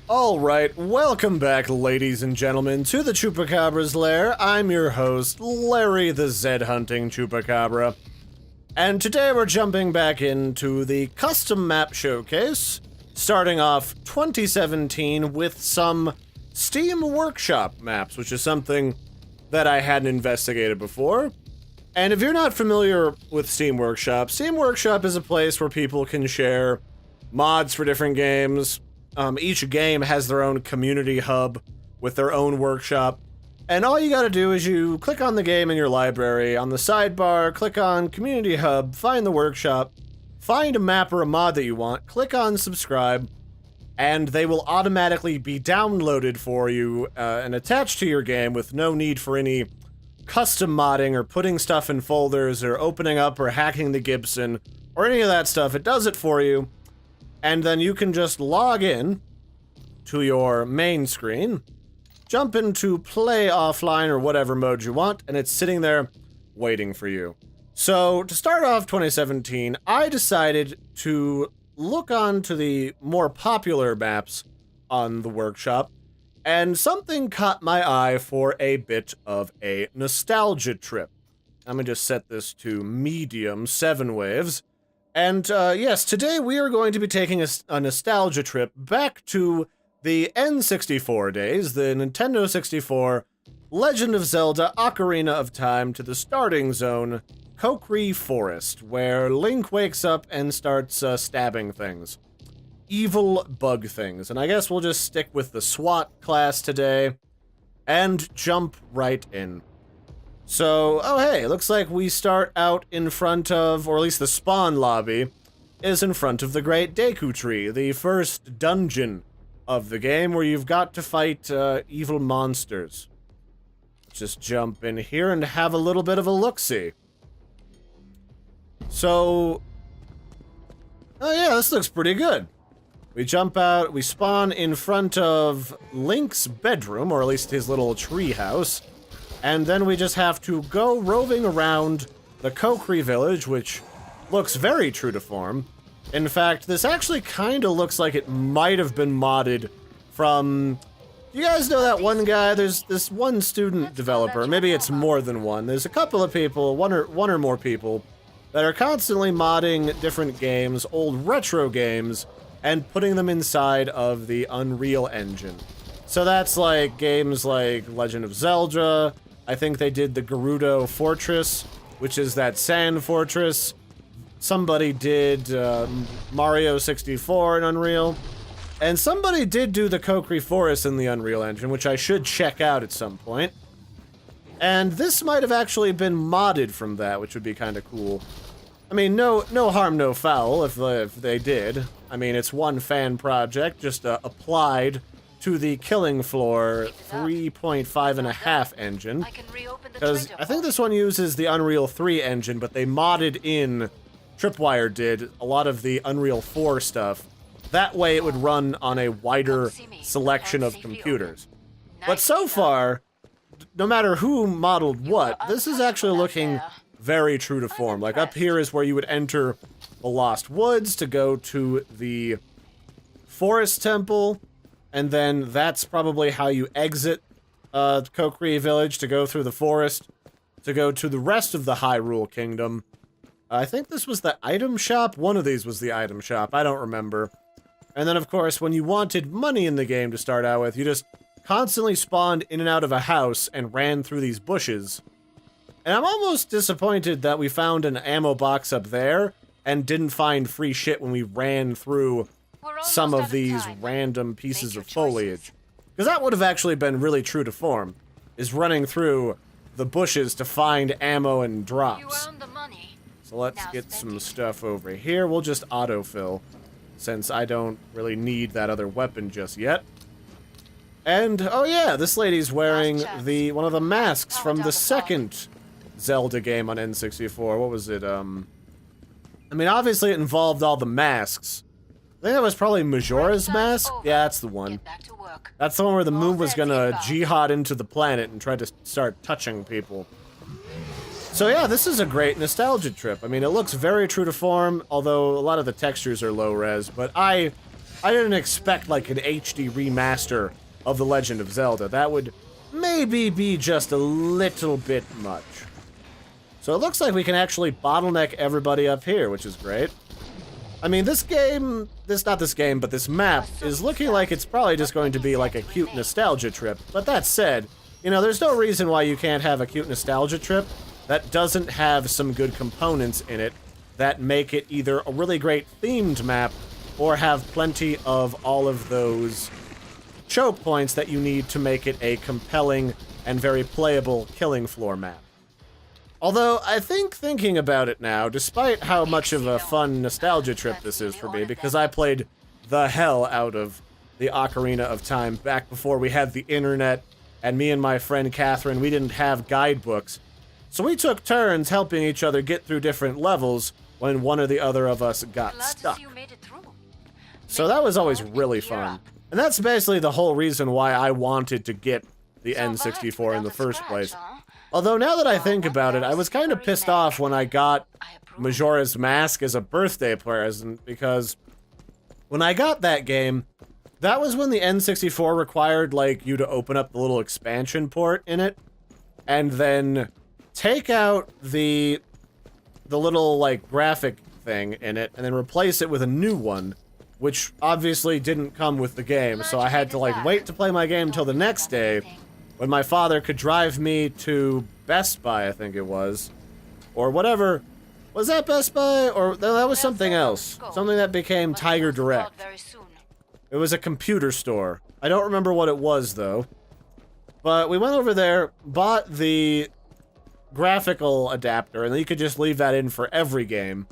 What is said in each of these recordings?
Alright, welcome back, ladies and gentlemen, to the Chupacabra's Lair. I'm your host, Larry the Zed-Hunting Chupacabra. And today we're jumping back into the custom map showcase, starting off 2017 with some Steam Workshop maps, which is something that I hadn't investigated before. And if you're not familiar with Steam Workshop is a place where people can share mods for different games. Each game has their own community hub with their own workshop. And all you gotta do is you click on the game in your library, on the sidebar, click on Community Hub, find the workshop, find a map or a mod that you want, click on subscribe, and they will automatically be downloaded for you and attached to your game with no need for any custom modding or putting stuff in folders or opening up or hacking the Gibson or any of that stuff. It does it for you. And then you can just log in to your main screen, jump into play offline or whatever mode you want, and it's sitting there waiting for you. So to start off 2017, I decided to look on to the more popular maps on the workshop, and something caught my eye for a bit of a nostalgia trip. I'm gonna just set this to medium 7 waves. And yes, today we are going to be taking a nostalgia trip back to the N64 days, the Nintendo 64, Legend of Zelda, Ocarina of Time, to the starting zone, Kokiri Forest, where Link wakes up and starts stabbing things. Evil bug things. And I guess we'll just stick with the SWAT class today and jump right in. So, oh hey, looks like we start out in front of, or at least the spawn lobby, is in front of the Great Deku Tree, the first dungeon of the game where you've got to fight evil monsters. Just jump in here and have a little bit of a look-see. So, oh yeah, this looks pretty good. We jump out, we spawn in front of Link's bedroom, or at least his little tree house. And then we just have to go roving around the Kokiri village, which looks very true to form. In fact, this actually kind of looks like it might have been modded from... You guys know that one guy? There's this one student developer. Maybe it's more than one. There's a couple of people, one or more people, that are constantly modding different games, old retro games, and putting them inside of the Unreal Engine. So that's like games like Legend of Zelda. I think they did the Gerudo Fortress, which is that sand fortress. Somebody did Mario 64 in Unreal. And somebody did do the Kokiri Forest in the Unreal Engine, which I should check out at some point. And this might have actually been modded from that, which would be kind of cool. I mean, no harm, no foul if they did. I mean, it's one fan project, just applied to the Killing Floor 3.5.5 engine, because I think this one uses the Unreal 3 engine, but they modded in, Tripwire did, a lot of the Unreal 4 stuff. That way it would run on a wider selection of computers. But so far, no matter who modeled what, this is actually looking very true to form. Like up here is where you would enter the Lost Woods to go to the Forest Temple. And then that's probably how you exit Kokiri Village, to go through the forest, to go to the rest of the Hyrule Kingdom. I think this was the item shop. One of these was the item shop. I don't remember. And then, of course, when you wanted money in the game to start out with, you just constantly spawned in and out of a house and ran through these bushes. And I'm almost disappointed that we found an ammo box up there and didn't find free shit when we ran through some of these random pieces of foliage. Because that would have actually been really true to form, is running through the bushes to find ammo and drops. So let's get some stuff over here. We'll just autofill, since I don't really need that other weapon just yet. And, oh yeah, this lady's wearing one of the masks from the second Zelda game on N64. What was it, I mean, obviously it involved all the masks. I think that was probably Majora's Mask? Yeah, that's the one. That's the one where the moon was gonna jihad into the planet and try to start touching people. So yeah, this is a great nostalgia trip. I mean, it looks very true to form, although a lot of the textures are low res, but I I didn't expect like an HD remaster of The Legend of Zelda. That would maybe be just a little bit much. So it looks like we can actually bottleneck everybody up here, which is great. I mean, this map is looking like it's probably just going to be like a cute nostalgia trip. But that said, you know, there's no reason why you can't have a cute nostalgia trip that doesn't have some good components in it that make it either a really great themed map or have plenty of all of those choke points that you need to make it a compelling and very playable killing floor map. Although, I think thinking about it now, despite how much of a fun nostalgia trip this is for me, because I played the hell out of the Ocarina of Time back before we had the internet, and me and my friend Catherine, we didn't have guidebooks. So we took turns helping each other get through different levels when one or the other of us got stuck. So that was always really fun. And that's basically the whole reason why I wanted to get the N64 in the first place. Although now that I think about it, I was kind of pissed off when I got Majora's Mask as a birthday present, because when I got that game, that was when the N64 required, like, you to open up the little expansion port in it, and then take out the little, like, graphic thing in it, and then replace it with a new one, which obviously didn't come with the game, so I had to, like, wait to play my game till the next day, when my father could drive me to Best Buy, I think it was, or whatever. Was that Best Buy? Or no, that was something else. Something that became Tiger Direct. It was a computer store. I don't remember what it was, though. But we went over there, bought the graphical adapter, and then you could just leave that in for every game.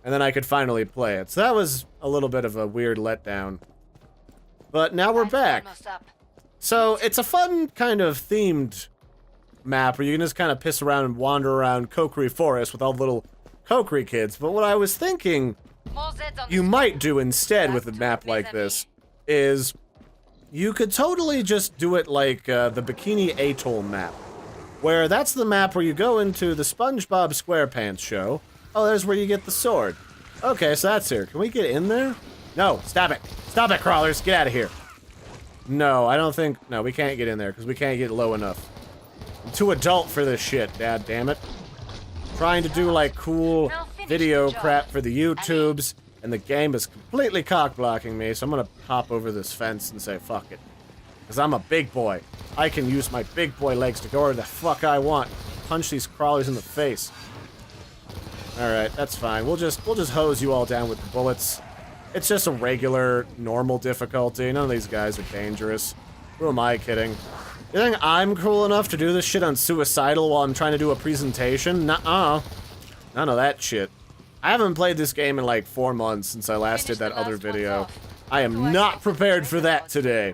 And then I could finally play it. So that was a little bit of a weird letdown. But now we're back. So it's a fun kind of themed map where you can just kind of piss around and wander around Kokiri Forest with all the little Kokiri kids. But what I was thinking you might do instead with a map like this is you could totally just do it like the Bikini Atoll map, where that's the map where you go into the SpongeBob SquarePants show. Oh, there's where you get the sword. Okay, so that's here. Can we get in there? No, stop it. Stop it, crawlers. Get out of here. No, I don't think... No, we can't get in there because we can't get low enough. I'm too adult for this shit, dad damn it. Trying to do, like, cool video crap for the YouTubes, and the game is completely cock-blocking me, so I'm gonna hop over this fence and say fuck it. Because I'm a big boy. I can use my big boy legs to go where the fuck I want. Punch these crawlers in the face. Alright, that's fine. We'll just hose you all down with the bullets. It's just a regular, normal difficulty. None of these guys are dangerous. Who am I kidding? You think I'm cool enough to do this shit on Suicidal while I'm trying to do a presentation? Nuh-uh. None of that shit. I haven't played this game in like 4 months since I last did that other video. I am not prepared for that today.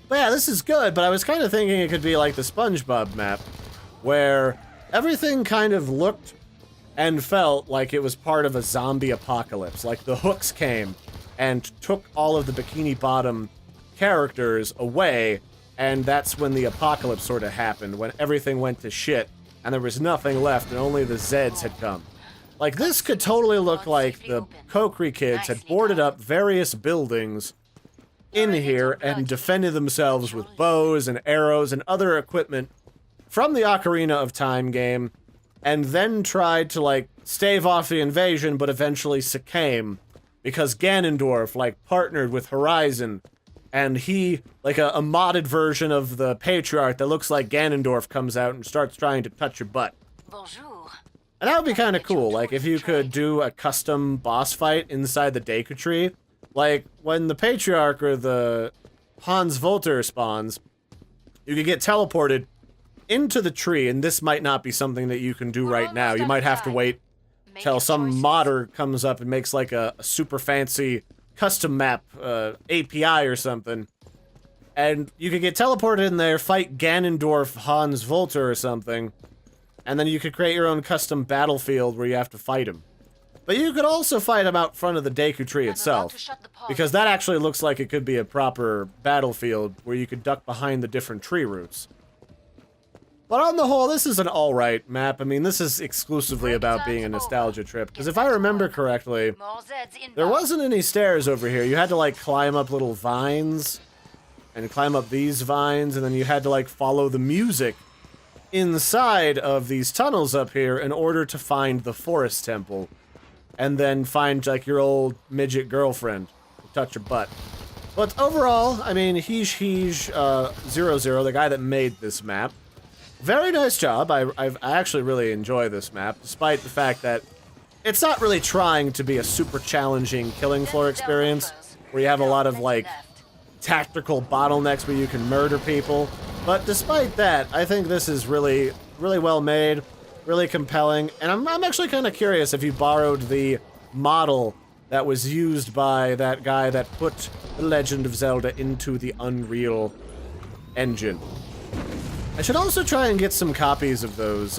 But yeah, this is good, but I was kind of thinking it could be like the SpongeBob map, where everything kind of looked and felt like it was part of a zombie apocalypse. Like the hooks came and took all of the Bikini Bottom characters away, and that's when the apocalypse sort of happened, when everything went to shit, and there was nothing left, and only the Zeds had come. Like, this could totally look like the Kokiri kids had boarded up various buildings in here and defended themselves with bows and arrows and other equipment from the Ocarina of Time game, and then tried to, like, stave off the invasion, but eventually succumb, because Ganondorf, like, partnered with Horizon, and he, like, a modded version of the Patriarch that looks like Ganondorf comes out and starts trying to touch your butt. Bonjour. And that would be kind of cool, like, if you could do a custom boss fight inside the Deku Tree. Like, when the Patriarch or the Hans Volter spawns, you could get teleported into the tree, and this might not be something that you can do right now. You might have to wait till some modder comes up and makes like a super fancy custom map API or something. And you could get teleported in there, fight Ganondorf, Hans Volter or something, and then you could create your own custom battlefield where you have to fight him. But you could also fight him out front of the Deku Tree itself, because that actually looks like it could be a proper battlefield where you could duck behind the different tree roots. But on the whole, this is an alright map. I mean, this is exclusively about being a nostalgia trip. Because if I remember correctly, there wasn't any stairs over here. You had to, like, climb up little vines, and climb up these vines, and then you had to, like, follow the music inside of these tunnels up here in order to find the forest temple. And then find, like, your old midget girlfriend to touch your butt. But overall, I mean, Heej00, the guy that made this map, very nice job. I actually really enjoy this map, despite the fact that it's not really trying to be a super challenging killing floor experience, where you have a lot of, like, tactical bottlenecks where you can murder people. But despite that, I think this is really, really well made, really compelling, and I'm actually kind of curious if you borrowed the model that was used by that guy that put The Legend of Zelda into the Unreal Engine. I should also try and get some copies of those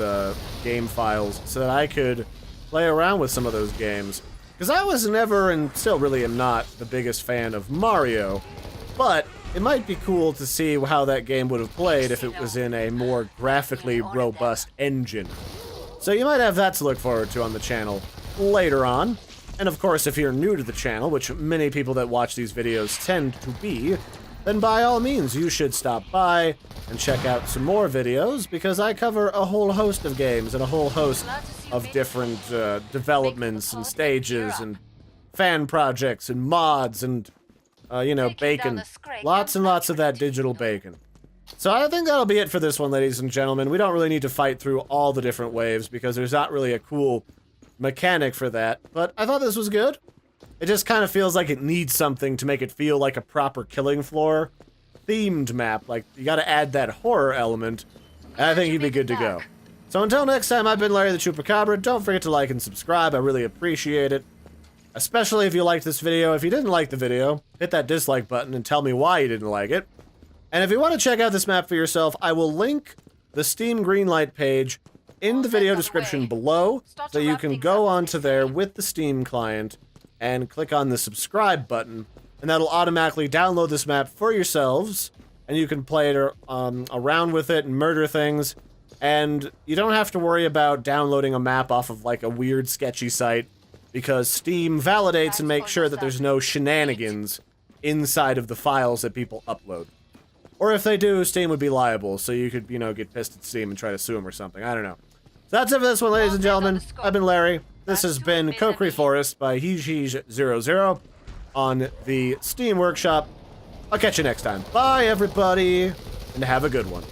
game files so that I could play around with some of those games. Because I was never, and still really am not, the biggest fan of Mario, but it might be cool to see how that game would have played if it was in a more graphically robust engine. So you might have that to look forward to on the channel later on. And of course, if you're new to the channel, which many people that watch these videos tend to be, then by all means, you should stop by and check out some more videos, because I cover a whole host of games and a whole host of different developments and stages and fan projects and mods and, you know, bacon. Lots and lots of that digital bacon. So I think that'll be it for this one, ladies and gentlemen. We don't really need to fight through all the different waves, because there's not really a cool mechanic for that, but I thought this was good. It just kind of feels like it needs something to make it feel like a proper killing floor themed map. Like, you gotta add that horror element, and I think you'd be good to go. So until next time, I've been Larry the Chupacabra. Don't forget to like and subscribe. I really appreciate it. Especially if you liked this video. If you didn't like the video, hit that dislike button and tell me why you didn't like it. And if you want to check out this map for yourself, I will link the Steam Greenlight page in the video description below, so you can go onto there with the Steam client and click on the subscribe button, and that'll automatically download this map for yourselves, and you can play it around with it and murder things, and you don't have to worry about downloading a map off of like a weird sketchy site, because Steam validates and makes sure that there's no shenanigans inside of the files that people upload. Or if they do, Steam would be liable, so you could, you know, get pissed at Steam and try to sue them or something. I don't know. So that's it for this one, ladies and gentlemen. I've been Larry. This has been Kokiri Forest by Heej00 on the Steam Workshop. I'll catch you next time. Bye, everybody, and have a good one.